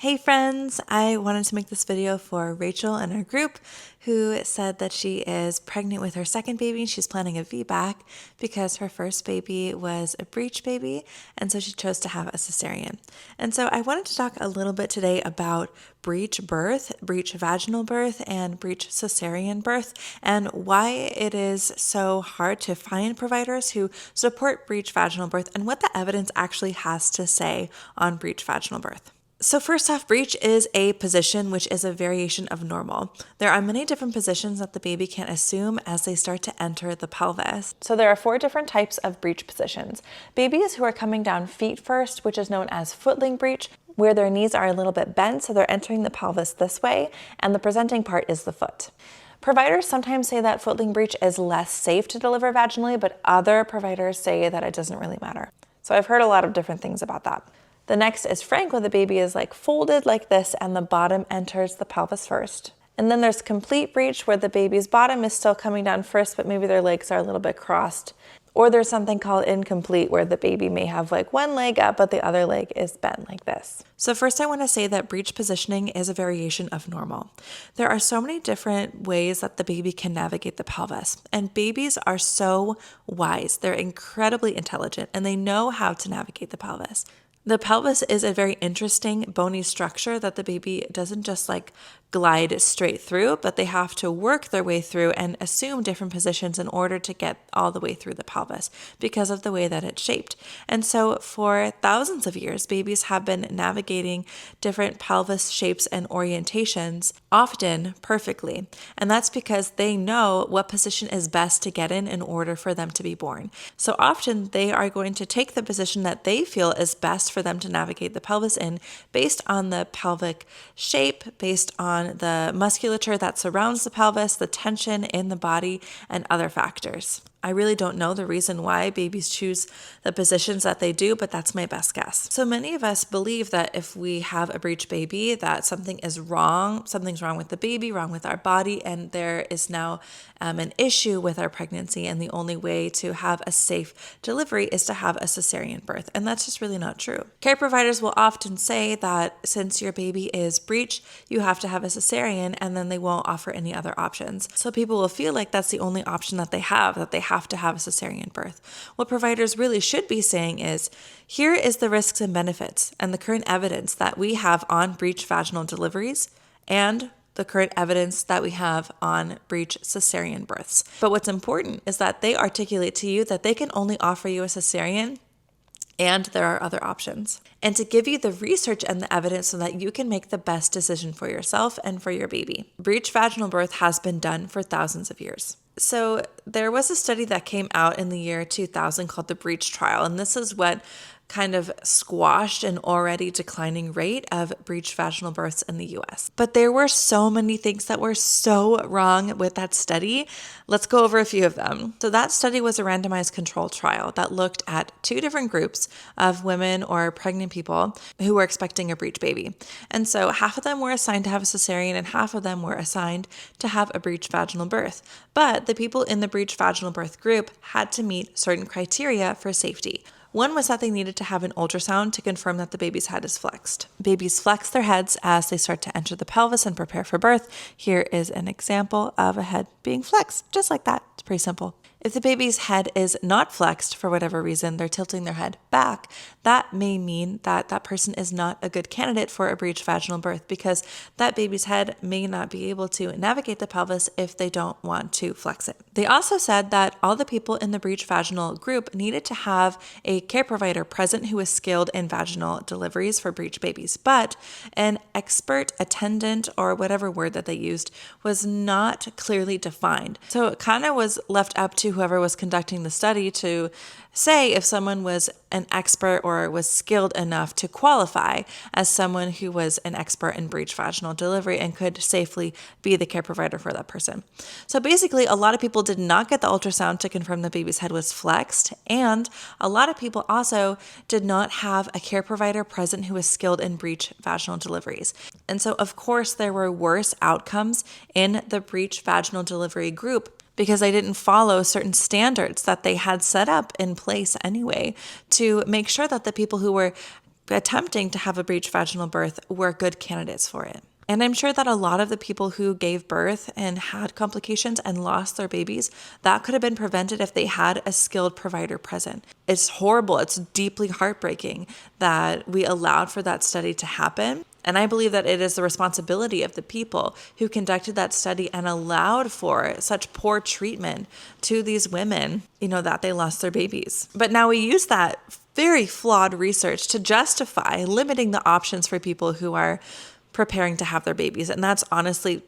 Hey friends, I wanted to make this video for Rachel and her group who said that she is pregnant with her second baby. She's planning a VBAC because her first baby was a breech baby, and so she chose to have a cesarean. And so I wanted to talk a little bit today about breech birth, breech vaginal birth, and breech cesarean birth, and why it is so hard to find providers who support breech vaginal birth and what the evidence actually has to say on breech vaginal birth. So first off, breech is a position which is a variation of normal. There are many different positions that the baby can assume as they start to enter the pelvis. So there are 4 different types of breech positions. Babies who are coming down feet first, which is known as footling breech, where their knees are a little bit bent, so they're entering the pelvis this way, and the presenting part is the foot. Providers sometimes say that footling breech is less safe to deliver vaginally, but other providers say that it doesn't really matter. So I've heard a lot of different things about that. The next is frank, where the baby is folded like this and the bottom enters the pelvis first. And then there's complete breech, where the baby's bottom is still coming down first, but maybe their legs are a little bit crossed. Or there's something called incomplete, where the baby may have one leg up, but the other leg is bent like this. So first I want to say that breech positioning is a variation of normal. There are so many different ways that the baby can navigate the pelvis, and babies are so wise. They're incredibly intelligent, and they know how to navigate the pelvis. The pelvis is a very interesting bony structure that the baby doesn't just glide straight through, but they have to work their way through and assume different positions in order to get all the way through the pelvis because of the way that it's shaped. And so for thousands of years, babies have been navigating different pelvis shapes and orientations, often perfectly. And that's because they know what position is best to get in order for them to be born. So often they are going to take the position that they feel is best for them to navigate the pelvis in, based on the pelvic shape, based on the musculature that surrounds the pelvis, the tension in the body, and other factors. I really don't know the reason why babies choose the positions that they do, but that's my best guess. So many of us believe that if we have a breech baby, that something is wrong, something's wrong with the baby, wrong with our body, and there is now an issue with our pregnancy, and the only way to have a safe delivery is to have a cesarean birth, and that's just really not true. Care providers will often say that since your baby is breech, you have to have a cesarean, and then they won't offer any other options. So people will feel like that's the only option that they have to have a cesarean birth. What providers really should be saying is, here is the risks and benefits and the current evidence that we have on breech vaginal deliveries and the current evidence that we have on breech cesarean births. But what's important is that they articulate to you that they can only offer you a cesarean and there are other options, and to give you the research and the evidence so that you can make the best decision for yourself and for your baby. Breech vaginal birth has been done for thousands of years. So there was a study that came out in the year 2000 called the Breech trial, and this is what kind of squashed an already declining rate of breech vaginal births in the US. But there were so many things that were so wrong with that study. Let's go over a few of them. So that study was a randomized control trial that looked at 2 different groups of women or pregnant people who were expecting a breech baby. And so half of them were assigned to have a cesarean and half of them were assigned to have a breech vaginal birth. But the people in the breech vaginal birth group had to meet certain criteria for safety. One was that they needed to have an ultrasound to confirm that the baby's head is flexed. Babies flex their heads as they start to enter the pelvis and prepare for birth. Here is an example of a head being flexed, just like that. It's pretty simple. If the baby's head is not flexed for whatever reason, they're tilting their head back, that may mean that that person is not a good candidate for a breech vaginal birth because that baby's head may not be able to navigate the pelvis if they don't want to flex it. They also said that all the people in the breech vaginal group needed to have a care provider present who is skilled in vaginal deliveries for breech babies, but an expert attendant, or whatever word that they used, was not clearly defined. So it kind of was left up to whoever was conducting the study to say if someone was an expert or was skilled enough to qualify as someone who was an expert in breech vaginal delivery and could safely be the care provider for that person. So basically, a lot of people did not get the ultrasound to confirm the baby's head was flexed, and a lot of people also did not have a care provider present who was skilled in breech vaginal deliveries. And so, of course, there were worse outcomes in the breech vaginal delivery group because they didn't follow certain standards that they had set up in place anyway to make sure that the people who were attempting to have a breech vaginal birth were good candidates for it. And I'm sure that a lot of the people who gave birth and had complications and lost their babies, that could have been prevented if they had a skilled provider present. It's horrible. It's deeply heartbreaking that we allowed for that study to happen. And I believe that it is the responsibility of the people who conducted that study and allowed for such poor treatment to these women, that they lost their babies. But now we use that very flawed research to justify limiting the options for people who are preparing to have their babies. And that's honestly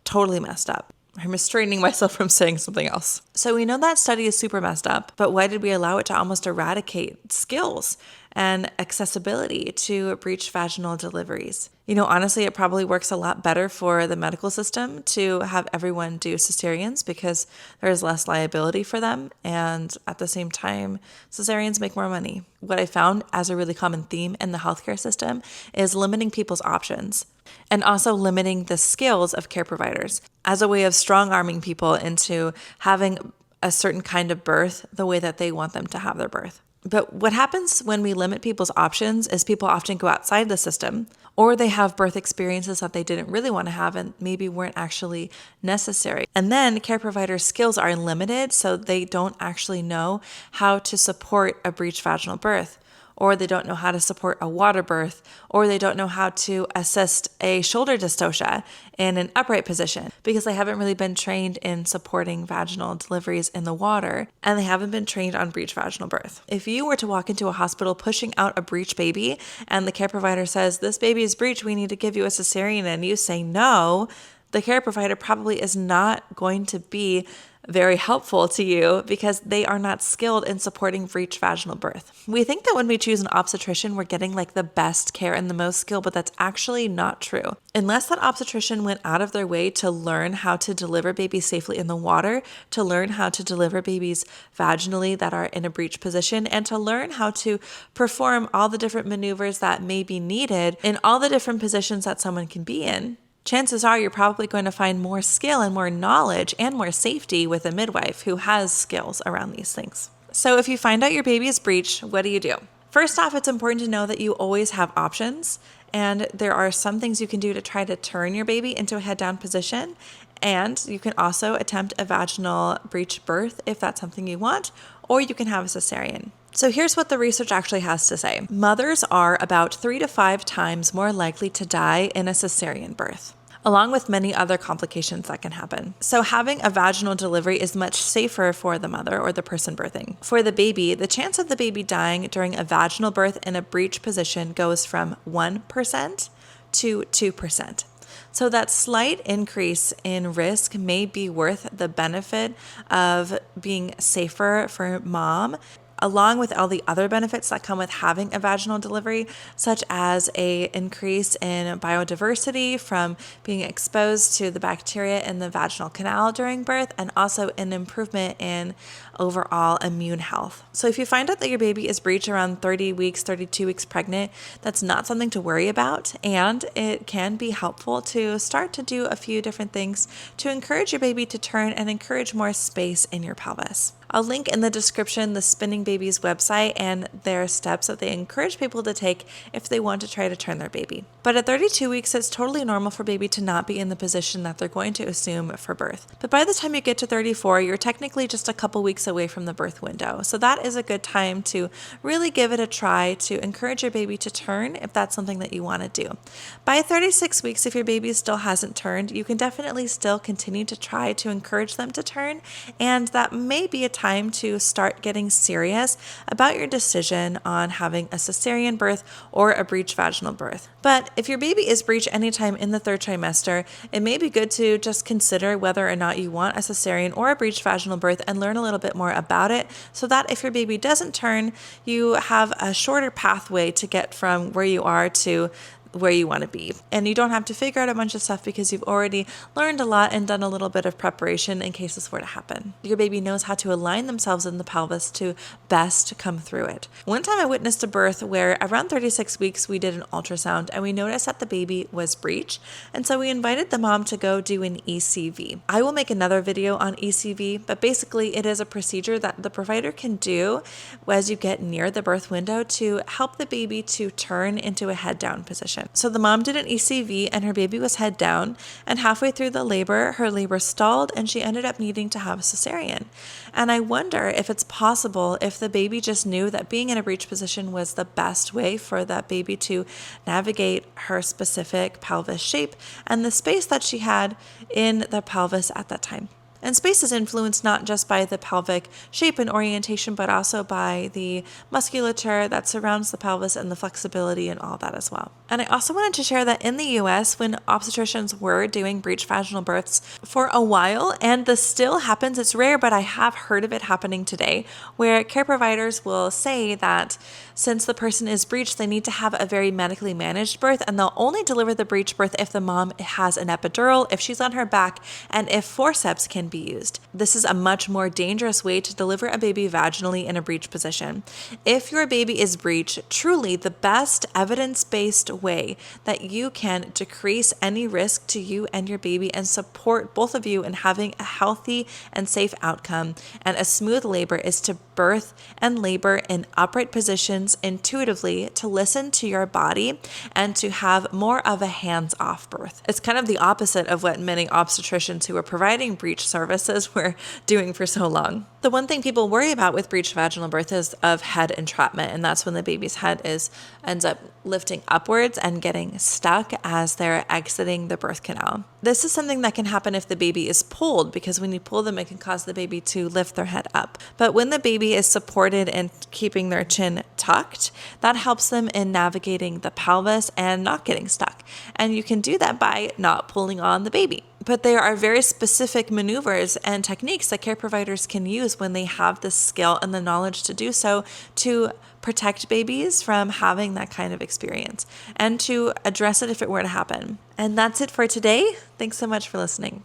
totally messed up. I'm restraining myself from saying something else. So we know that study is super messed up, but why did we allow it to almost eradicate skills and accessibility to breech vaginal deliveries? Honestly, it probably works a lot better for the medical system to have everyone do cesareans because there's less liability for them. And at the same time, cesareans make more money. What I found as a really common theme in the healthcare system is limiting people's options and also limiting the skills of care providers as a way of strong-arming people into having a certain kind of birth the way that they want them to have their birth. But what happens when we limit people's options is people often go outside the system, or they have birth experiences that they didn't really want to have and maybe weren't actually necessary. And then care provider skills are limited, so they don't actually know how to support a breech vaginal birth, or they don't know how to support a water birth, or they don't know how to assist a shoulder dystocia in an upright position because they haven't really been trained in supporting vaginal deliveries in the water, and they haven't been trained on breech vaginal birth. If you were to walk into a hospital pushing out a breech baby and the care provider says, "This baby is breech, we need to give you a cesarean," and you say no, the care provider probably is not going to be very helpful to you because they are not skilled in supporting breech vaginal birth. We think that when we choose an obstetrician, we're getting the best care and the most skill, but that's actually not true. Unless that obstetrician went out of their way to learn how to deliver babies safely in the water, to learn how to deliver babies vaginally that are in a breech position, and to learn how to perform all the different maneuvers that may be needed in all the different positions that someone can be in, chances are you're probably going to find more skill and more knowledge and more safety with a midwife who has skills around these things. So if you find out your baby is breech, what do you do? First off, it's important to know that you always have options, and there are some things you can do to try to turn your baby into a head down position. And you can also attempt a vaginal breech birth if that's something you want, or you can have a cesarean. So here's what the research actually has to say. Mothers are about 3 to 5 times more likely to die in a cesarean birth, along with many other complications that can happen. So having a vaginal delivery is much safer for the mother or the person birthing. For the baby, the chance of the baby dying during a vaginal birth in a breech position goes from 1% to 2%. So that slight increase in risk may be worth the benefit of being safer for mom, along with all the other benefits that come with having a vaginal delivery, such as an increase in biodiversity from being exposed to the bacteria in the vaginal canal during birth, and also an improvement in overall immune health. So if you find out that your baby is breech around 30 weeks, 32 weeks pregnant, that's not something to worry about, and it can be helpful to start to do a few different things to encourage your baby to turn and encourage more space in your pelvis. I'll link in the description the Spinning Babies website and their steps that they encourage people to take if they want to try to turn their baby. But at 32 weeks, it's totally normal for baby to not be in the position that they're going to assume for birth. But by the time you get to 34, you're technically just a couple weeks away from the birth window. So that is a good time to really give it a try to encourage your baby to turn if that's something that you want to do. By 36 weeks, if your baby still hasn't turned, you can definitely still continue to try to encourage them to turn, and that may be a time to start getting serious about your decision on having a cesarean birth or a breech vaginal birth. But if your baby is breech anytime in the 3rd trimester, it may be good to just consider whether or not you want a cesarean or a breech vaginal birth and learn a little bit more about it, so that if your baby doesn't turn, you have a shorter pathway to get from where you are to where you want to be. And you don't have to figure out a bunch of stuff because you've already learned a lot and done a little bit of preparation in case this were to happen. Your baby knows how to align themselves in the pelvis to best come through it. One time I witnessed a birth where around 36 weeks we did an ultrasound and we noticed that the baby was breech. And so we invited the mom to go do an ECV. I will make another video on ECV, but basically it is a procedure that the provider can do as you get near the birth window to help the baby to turn into a head down position. So the mom did an ECV and her baby was head down, and halfway through the labor, her labor stalled and she ended up needing to have a cesarean. And I wonder if it's possible if the baby just knew that being in a breech position was the best way for that baby to navigate her specific pelvis shape and the space that she had in the pelvis at that time. And space is influenced not just by the pelvic shape and orientation, but also by the musculature that surrounds the pelvis and the flexibility and all that as well. And I also wanted to share that in the US, when obstetricians were doing breech vaginal births for a while, and this still happens, it's rare, but I have heard of it happening today, where care providers will say that since the person is breech, they need to have a very medically managed birth, and they'll only deliver the breech birth if the mom has an epidural, if she's on her back, and if forceps can be used. This is a much more dangerous way to deliver a baby vaginally in a breech position. If your baby is breech, truly the best evidence-based way that you can decrease any risk to you and your baby and support both of you in having a healthy and safe outcome and a smooth labor is to birth and labor in upright positions intuitively, to listen to your body and to have more of a hands-off birth. It's kind of the opposite of what many obstetricians who are providing breech services were doing for so long. The one thing people worry about with breech vaginal birth is of head entrapment, and that's when the baby's head ends up lifting upwards and getting stuck as they're exiting the birth canal. This is something that can happen if the baby is pulled, because when you pull them, it can cause the baby to lift their head up. But when the baby is supported and keeping their chin tucked, that helps them in navigating the pelvis and not getting stuck. And you can do that by not pulling on the baby. But there are very specific maneuvers and techniques that care providers can use when they have the skill and the knowledge to do so to protect babies from having that kind of experience and to address it if it were to happen. And that's it for today. Thanks so much for listening.